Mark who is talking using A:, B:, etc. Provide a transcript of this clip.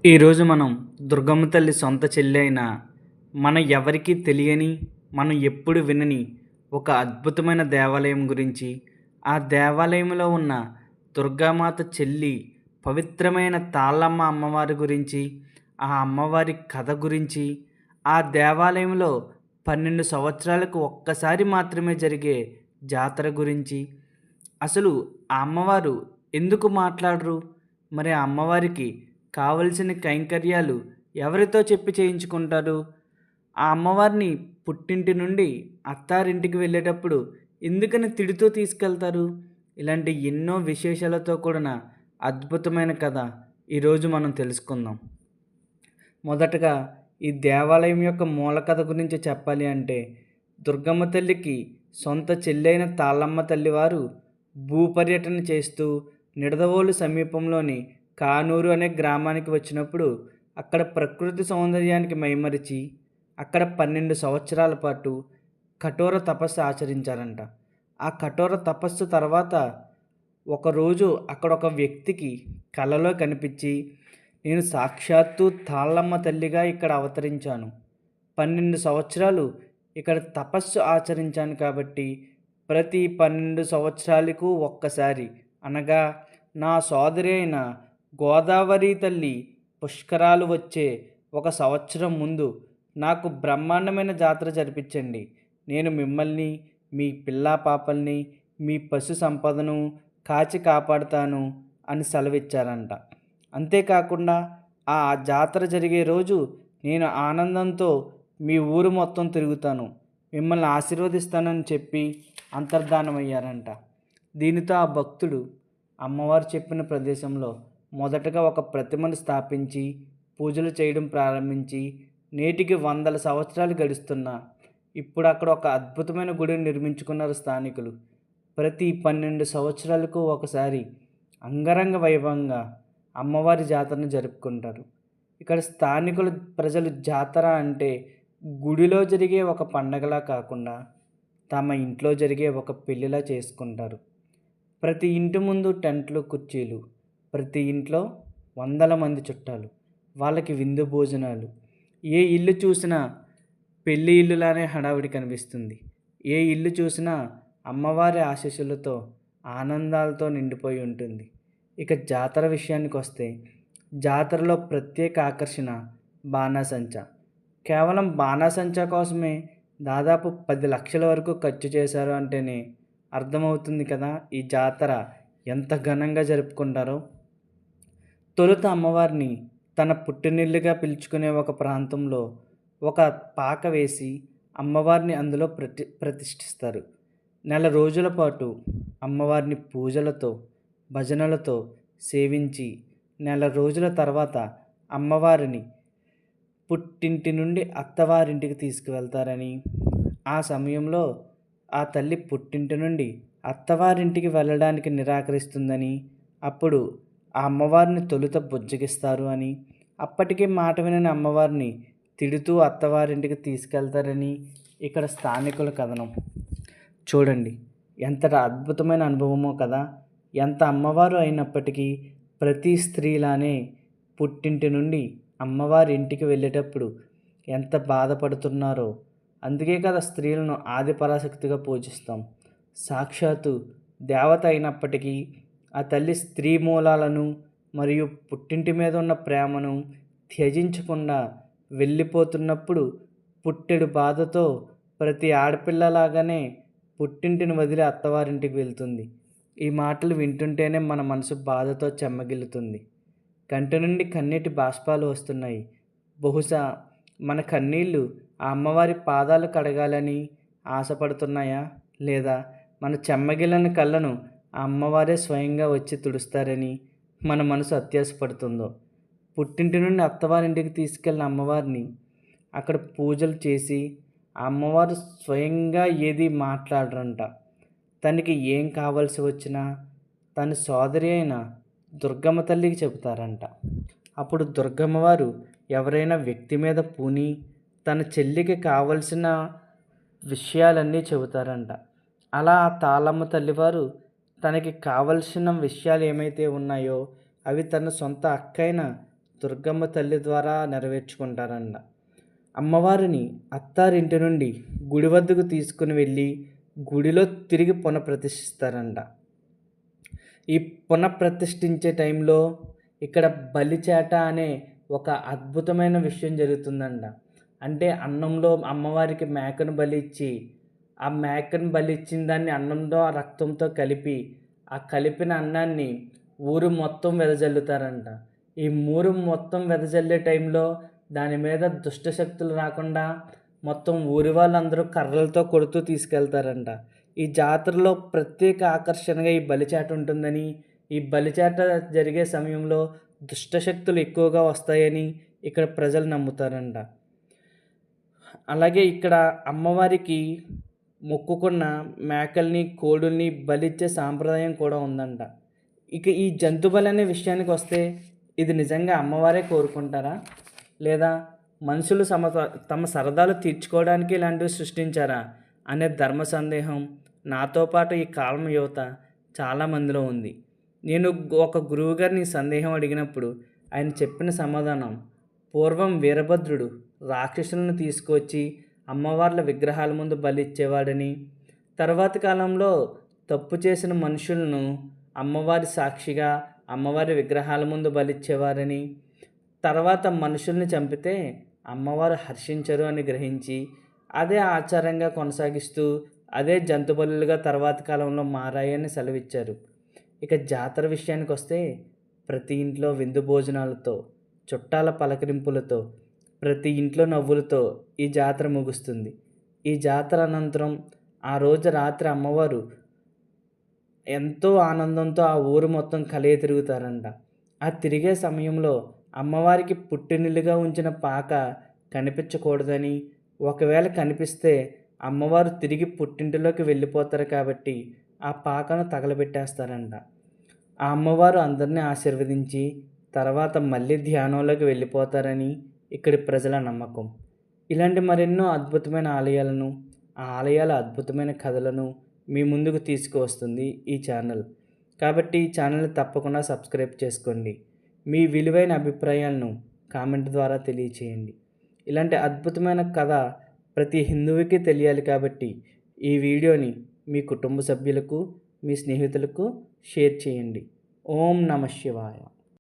A: ఈరోజు మనం దుర్గమ్మ తల్లి సొంత చెల్లి అయిన మన ఎవరికీ తెలియని, మనం ఎప్పుడు వినని ఒక అద్భుతమైన దేవాలయం గురించి, ఆ దేవాలయంలో ఉన్న దుర్గామాత చెల్లి పవిత్రమైన తాళ్ళమ్మ అమ్మవారి గురించి, ఆ అమ్మవారి కథ గురించి, ఆ దేవాలయంలో 12 సంవత్సరాలకు ఒక్కసారి మాత్రమే జరిగే జాతర గురించి, అసలు ఆ అమ్మవారు ఎందుకు మాట్లాడరు? మరి ఆ అమ్మవారికి కావలసిన కైంకర్యాలు ఎవరితో చెప్పి చేయించుకుంటారు? ఆ అమ్మవారిని పుట్టింటి నుండి అత్తారింటికి వెళ్ళేటప్పుడు ఎందుకని తిడుతూ తీసుకెళ్తారు? ఇలాంటి ఎన్నో విశేషాలతో కూడిన అద్భుతమైన కథ ఈరోజు మనం తెలుసుకుందాం. మొదటగా ఈ దేవాలయం యొక్క మూల కథ గురించి చెప్పాలి అంటే, దుర్గమ్మ తల్లికి సొంత చెల్లైన తాళ్ళమ్మ తల్లివారు భూపర్యటన చేస్తూ నిడదవోలు సమీపంలోని కానూరు అనే గ్రామానికి వచ్చినప్పుడు అక్కడ ప్రకృతి సౌందర్యానికి మైమరిచి అక్కడ 12 సంవత్సరాల పాటు కఠోర తపస్సు ఆచరించారంట. ఆ కఠోర తపస్సు తర్వాత ఒకరోజు అక్కడ ఒక వ్యక్తికి కలలో కనిపించి, నేను సాక్షాత్తు తాళ్ళమ్మ తల్లిగా ఇక్కడ అవతరించాను. 12 సంవత్సరాలు ఇక్కడ తపస్సు ఆచరించాను కాబట్టి ప్రతి 12 సంవత్సరాలకు ఒక్కసారి, అనగా నా సోదరి అయిన గోదావరి తల్లి పుష్కరాలు వచ్చే ఒక సంవత్సరం ముందు నాకు బ్రహ్మాండమైన జాతర జరిపించండి. నేను మిమ్మల్ని, మీ పిల్లా పాపల్ని, మీ పశు సంపదను కాచి కాపాడుతాను అని సెలవిచ్చారంట. అంతేకాకుండా ఆ జాతర జరిగే రోజు నేను ఆనందంతో మీ ఊరు మొత్తం తిరుగుతాను, మిమ్మల్ని ఆశీర్వదిస్తానని చెప్పి అంతర్ధానమయ్యారంట. దీనితో ఆ భక్తుడు అమ్మవారు చెప్పిన ప్రదేశంలో మొదటగా ఒక ప్రతిమను స్థాపించి పూజలు చేయడం ప్రారంభించి నేటికి వందల సంవత్సరాలు గడుస్తున్నా ఇప్పుడు అక్కడ ఒక అద్భుతమైన గుడిని నిర్మించుకున్నారు స్థానికులు. ప్రతి 12 సంవత్సరాలకు ఒకసారి అంగరంగ వైభవంగా అమ్మవారి జాతరను జరుపుకుంటారు. ఇక్కడ స్థానికుల ప్రజలు జాతర అంటే గుడిలో జరిగే ఒక పండగలా కాకుండా తమ ఇంట్లో జరిగే ఒక పెళ్ళిలా చేసుకుంటారు. ప్రతి ఇంటి ముందు టెంట్లు, కుర్చీలు, ప్రతి ఇంట్లో వందల మంది చుట్టాలు, వాళ్ళకి విందు భోజనాలు. ఏ ఇల్లు చూసినా పెళ్ళి ఇల్లులానే హడావిడి కనిపిస్తుంది. ఏ ఇల్లు చూసినా అమ్మవారి ఆశీస్సులతో ఆనందాలతో నిండిపోయి ఉంటుంది. ఇక జాతర విషయానికి వస్తే, జాతరలో ప్రత్యేక ఆకర్షణ బాణాసంచా. కేవలం బాణాసంచా కోసమే దాదాపు 10 లక్షల వరకు ఖర్చు చేశారు అంటేనే అర్థమవుతుంది కదా ఈ జాతర ఎంత ఘనంగా జరుపుకుంటారో. తొలుత అమ్మవారిని తన పుట్టినిల్లుగా పిలుచుకునే ఒక ప్రాంతంలో ఒక పాక వేసి అమ్మవారిని అందులో ప్రతిష్ఠిస్తారు. నెల రోజుల పాటు అమ్మవారిని పూజలతో, భజనలతో సేవించి నెల రోజుల తర్వాత అమ్మవారిని పుట్టింటి నుండి అత్తవారింటికి తీసుకువెళ్తారని, ఆ సమయంలో ఆ తల్లి పుట్టింటి నుండి అత్తవారింటికి వెళ్ళడానికి నిరాకరిస్తుందని, అప్పుడు ఆ అమ్మవారిని తొలుత బుజ్జగిస్తారు అని, అప్పటికే మాట వినని అమ్మవారిని తిడుతూ అత్తవారింటికి తీసుకెళ్తారని ఇక్కడ స్థానికుల కథనం. చూడండి ఎంత అద్భుతమైన అనుభవమో కదా. ఎంత అమ్మవారు అయినప్పటికీ ప్రతి స్త్రీలానే పుట్టింటి నుండి అమ్మవారి ఇంటికి వెళ్ళేటప్పుడు ఎంత బాధపడుతున్నారో. అందుకే కదా స్త్రీలను ఆదిపరాశక్తిగా పూజిస్తాం. సాక్షాత్తు దేవత అయినప్పటికీ ఆ తల్లి స్త్రీ మూలాలను మరియు పుట్టింటి మీద ఉన్న ప్రేమను త్యజించకుండా వెళ్ళిపోతున్నప్పుడు పుట్టెడు బాధతో ప్రతి ఆడపిల్లలాగానే పుట్టింటిని వదిలి అత్తవారింటికి వెళ్తుంది. ఈ మాటలు వింటుంటేనే మన మనసు బాధతో చెమ్మగిల్లుతుంది. కంటి నుండి కన్నీటి బాష్పాలు వస్తున్నాయి. బహుశా మన కన్నీళ్ళు ఆ అమ్మవారి పాదాలు కడగాలని ఆశపడుతున్నాయా, లేదా మన చెమ్మగిల్లని కళ్ళను ఆ అమ్మవారే స్వయంగా వచ్చి తుడుస్తారని మన మనసు అత్యాశపడుతుందో. పుట్టింటి నుండి అత్తవారింటికి తీసుకెళ్ళిన అమ్మవారిని అక్కడ పూజలు చేసి ఆ అమ్మవారు స్వయంగా ఏది మాట్లాడరంట. తనకి ఏం కావాల్సి వచ్చినా తన సోదరి అయిన దుర్గమ్మ తల్లికి చెబుతారంట. అప్పుడు దుర్గమ్మ వారు ఎవరైనా వ్యక్తి మీద పూని తన చెల్లికి కావలసిన విషయాలన్నీ చెబుతారంట. అలా ఆ తాళమ్మ తల్లివారు తనకి కావలసిన విషయాలు ఏమైతే ఉన్నాయో అవి తన సొంత అక్కైన దుర్గమ్మ తల్లి ద్వారా నెరవేర్చుకుంటారంట. అమ్మవారిని అత్తారింటి నుండి గుడి వద్దకు తీసుకుని వెళ్ళి గుడిలో తిరిగి పునఃప్రతిష్ఠిస్తారంట. ఈ పునఃప్రతిష్ఠించే టైంలో ఇక్కడ బలిచేట అనే ఒక అద్భుతమైన విషయం జరుగుతుందంట. అంటే అన్నంలో అమ్మవారికి మేకను బలి ఇచ్చి, ఆ మేకను బలి ఇచ్చిన దాన్ని అన్నంతో ఆ రక్తంతో కలిపి, ఆ కలిపిన అన్నాన్ని ఊరు మొత్తం వెదజల్లుతారంట. ఈ ఊరు మొత్తం వెదజల్లే టైంలో దాని మీద దుష్టశక్తులు రాకుండా మొత్తం ఊరి వాళ్ళందరూ కర్రలతో కొడుతూ తీసుకెళ్తారంట. ఈ జాతరలో ప్రత్యేక ఆకర్షణగా ఈ బలిచాట ఉంటుందని, ఈ బలిచాట జరిగే సమయంలో దుష్టశక్తులు ఎక్కువగా వస్తాయని ఇక్కడ ప్రజలు నమ్ముతారంట. అలాగే ఇక్కడ అమ్మవారికి మొక్కుకున్న మేకల్ని, కోడుల్ని బలిచ్చే సాంప్రదాయం కూడా ఉందంట. ఇక ఈ జంతు బలి అనే విషయానికి వస్తే, ఇది నిజంగా అమ్మవారే కోరుకుంటారా, లేదా మనుషులు తమ సరదాలు తీర్చుకోవడానికి ఇలాంటివి సృష్టించారా అనే ధర్మ సందేహం నాతో పాటు ఈ కాలం యువత చాలామందిలో ఉంది. నేను ఒక గురువుగారిని సందేహం అడిగినప్పుడు ఆయన చెప్పిన సమాధానం, పూర్వం వీరభద్రుడు రాక్షసులను తీసుకొచ్చి అమ్మవార్ల విగ్రహాల ముందు బలి ఇచ్చేవాడని, తర్వాతి కాలంలో తప్పు చేసిన మనుషులను అమ్మవారి సాక్షిగా అమ్మవారి విగ్రహాల ముందు బలిచ్చేవారని, తర్వాత మనుషుల్ని చంపితే అమ్మవారు హర్షించరు అని గ్రహించి అదే ఆచారంగా కొనసాగిస్తూ అదే జంతు బలులుగా తర్వాతి కాలంలో మారాయని సెలవిచ్చారు. ఇక జాతర విషయానికి వస్తే, ప్రతి ఇంట్లో విందు భోజనాలతో, చుట్టాల పలకరింపులతో, ప్రతి ఇంట్లో నవ్వులతో ఈ జాతర ముగుస్తుంది. ఈ జాతర అనంతరం ఆ రోజు రాత్రి అమ్మవారు ఎంతో ఆనందంతో ఆ ఊరు మొత్తం కలియ తిరుగుతారంట. ఆ తిరిగే సమయంలో అమ్మవారికి పుట్టినిల్లుగా ఉంచిన పాక కనిపించకూడదని, ఒకవేళ కనిపిస్తే అమ్మవారు తిరిగి పుట్టింటిలోకి వెళ్ళిపోతారు కాబట్టి ఆ పాకను తగలబెట్టేస్తారంట. ఆ అమ్మవారు అందరినీ ఆశీర్వదించి తర్వాత మళ్ళీ ధ్యానంలోకి వెళ్ళిపోతారని ఇక్కడి ప్రజల నమ్మకం. ఇలాంటి మరెన్నో అద్భుతమైన ఆలయాలను, ఆ ఆలయాల అద్భుతమైన కథలను మీ ముందుకు తీసుకువస్తుంది ఈ ఛానల్. కాబట్టి ఈ ఛానల్ని తప్పకుండా సబ్స్క్రైబ్ చేసుకోండి. మీ విలువైన అభిప్రాయాలను కామెంట్ ద్వారా తెలియచేయండి. ఇలాంటి అద్భుతమైన కథ ప్రతి హిందువుకి తెలియాలి కాబట్టి ఈ వీడియోని మీ కుటుంబ సభ్యులకు, మీ స్నేహితులకు షేర్ చేయండి. ఓం నమః శివాయ.